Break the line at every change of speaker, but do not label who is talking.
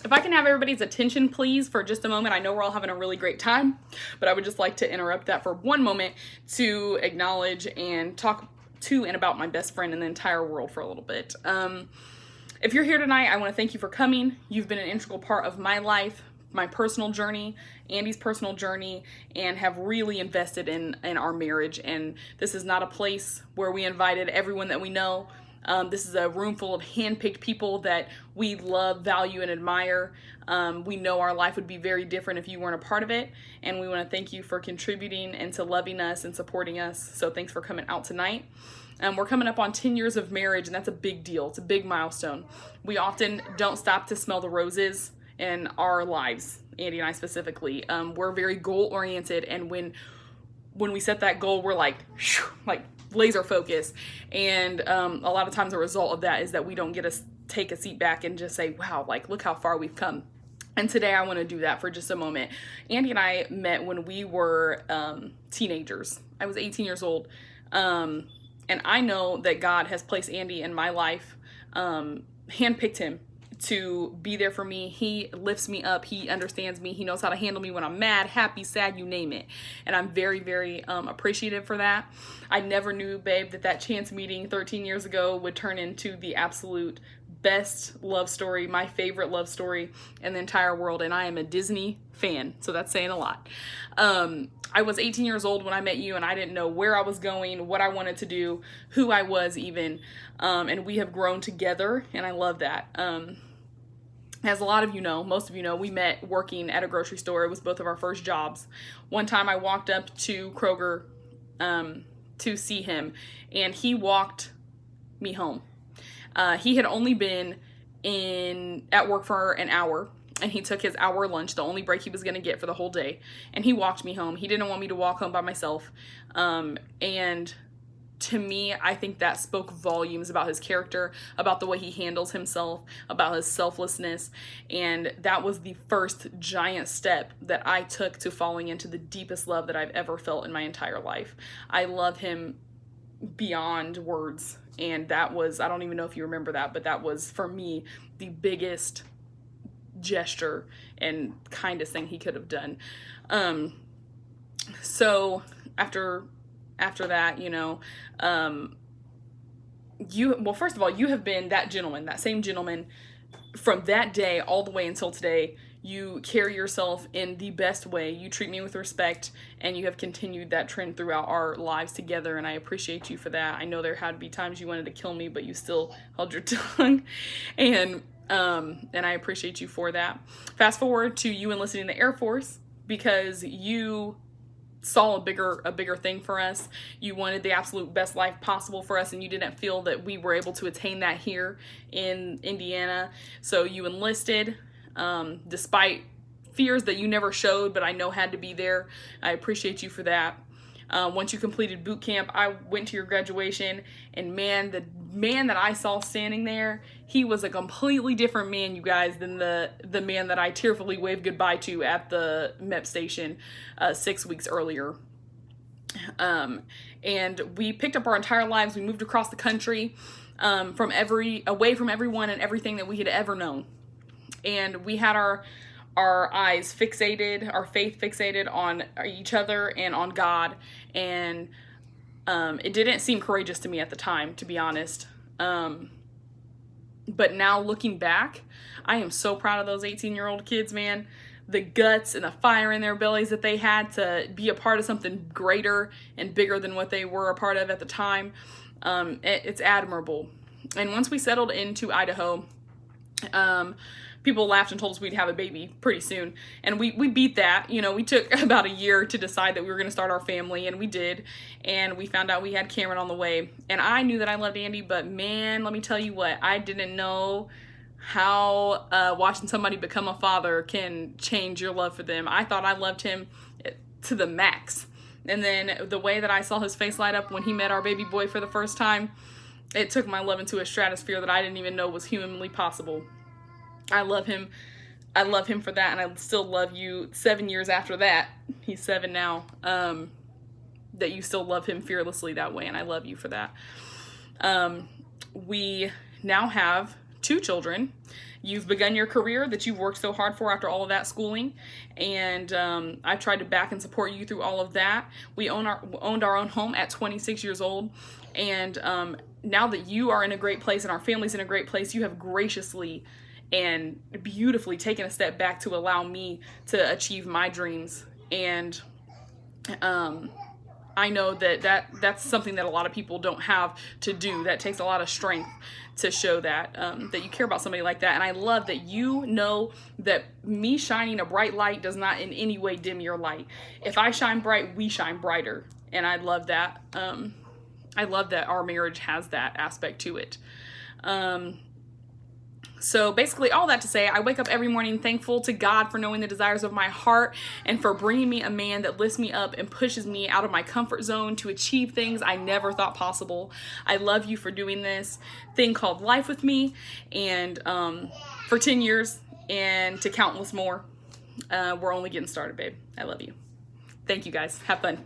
If I can have everybody's attention, please, for just a moment. I know we're all having a really great time, but I would just like to interrupt that for one moment to acknowledge and talk to and about my best friend in the entire world for a little bit. If you're here tonight, I want to thank you for coming. You've been an integral part of my life, my personal journey, Andy's personal journey, and have really invested in our marriage. And this is not a place where we invited everyone that we know. This is a room full of hand-picked people that we love, value, and admire. We know our life would be very different if you weren't a part of it, and we want to thank you for contributing and to loving us and supporting us. So thanks for coming out tonight. We're coming up on 10 years of marriage, and that's a big deal. It's a big milestone. We often don't stop to smell the roses in our lives, Andy and I specifically. We're very goal-oriented, and when we set that goal, we're like laser focus. And a lot of times the result of that is that we don't get to take a seat back and just say, wow, like, look how far we've come. And today I want to do that for just a moment. Andy and I met when we were teenagers. I was 18 years old. And I know that God has placed Andy in my life, handpicked him to be there for me. He lifts me up. He understands me. He knows how to handle me when I'm mad, happy, sad, you name it. And I'm very, very appreciative for that. I never knew, babe, that chance meeting 13 years ago would turn into the absolute best love story, my favorite love story in the entire world. And I am a Disney fan, so that's saying a lot. I was 18 years old when I met you, and I didn't know where I was going, what I wanted to do, who I was even. And we have grown together, and I love that. As a lot of you know, most of you know, we met working at a grocery store. It was both of our first jobs. At time I walked up to Kroger to see him, and he walked me home. He had only been at work for an hour, and he took his hour lunch, the only break he was going to get for the whole day, and he walked me home. He didn't want me to walk home by myself, and to me, I think that spoke volumes about his character, about the way he handles himself, about his selflessness, and that was the first giant step that I took to falling into the deepest love that I've ever felt in my entire life. I love him beyond words, and that was, I don't even know if you remember that, but that was, for me, the biggest gesture and kindest thing he could have done. So after that, you know, first of all, you have been that gentleman, that same gentleman from that day all the way until today. You carry yourself in the best way. You treat me with respect, and you have continued that trend throughout our lives together, and I appreciate you for that. I know there had to be times you wanted to kill me, but you still held your tongue, and I appreciate you for that. Fast forward to you enlisting in the Air Force because you saw a bigger thing for us. You wanted the absolute best life possible for us, and you didn't feel that we were able to attain that here in Indiana. So you enlisted, despite fears that you never showed, but I know had to be there. I appreciate you for that. Once you completed boot camp, I went to your graduation, and man, the man that I saw standing there, he was a completely different man, you guys, than the man that I tearfully waved goodbye to at the MEP station 6 weeks earlier. And we picked up our entire lives. We moved across the country, away from everyone and everything that we had ever known. And we had our eyes fixated, our faith fixated on each other and on God. And it didn't seem courageous to me at the time, to be honest. But now looking back, I am so proud of those 18-year-old kids, man. The guts and the fire in their bellies that they had to be a part of something greater and bigger than what they were a part of at the time. It's admirable. And once we settled into Idaho, people laughed and told us we'd have a baby pretty soon. And we beat that. You know, we took about a year to decide that we were going to start our family, and we did. And we found out we had Cameron on the way. And I knew that I loved Andy, but man, let me tell you what, I didn't know how watching somebody become a father can change your love for them. I thought I loved him to the max. And then the way that I saw his face light up when he met our baby boy for the first time, it took my love into a stratosphere that I didn't even know was humanly possible. I love him. I love him for that, and I still love you 7 years after that. He's 7 now. That you still love him fearlessly that way, and I love you for that. We now have 2 children, you've begun your career that you've worked so hard for after all of that schooling. And I've tried to back and support you through all of that. We owned our own home at 26 years old. And now that you are in a great place and our family's in a great place, you have graciously and beautifully taken a step back to allow me to achieve my dreams. And I know that's something that a lot of people don't have to do. That takes a lot of strength to show that that you care about somebody like that. And I love that you know that me shining a bright light does not in any way dim your light. If I shine bright, we shine brighter. And I love that. I love that our marriage has that aspect to it. So basically all that to say, I wake up every morning thankful to God for knowing the desires of my heart and for bringing me a man that lifts me up and pushes me out of my comfort zone to achieve things I never thought possible. I love you for doing this thing called life with me, and for 10 years and to countless more. We're only getting started, babe. I love you. Thank you guys. Have fun.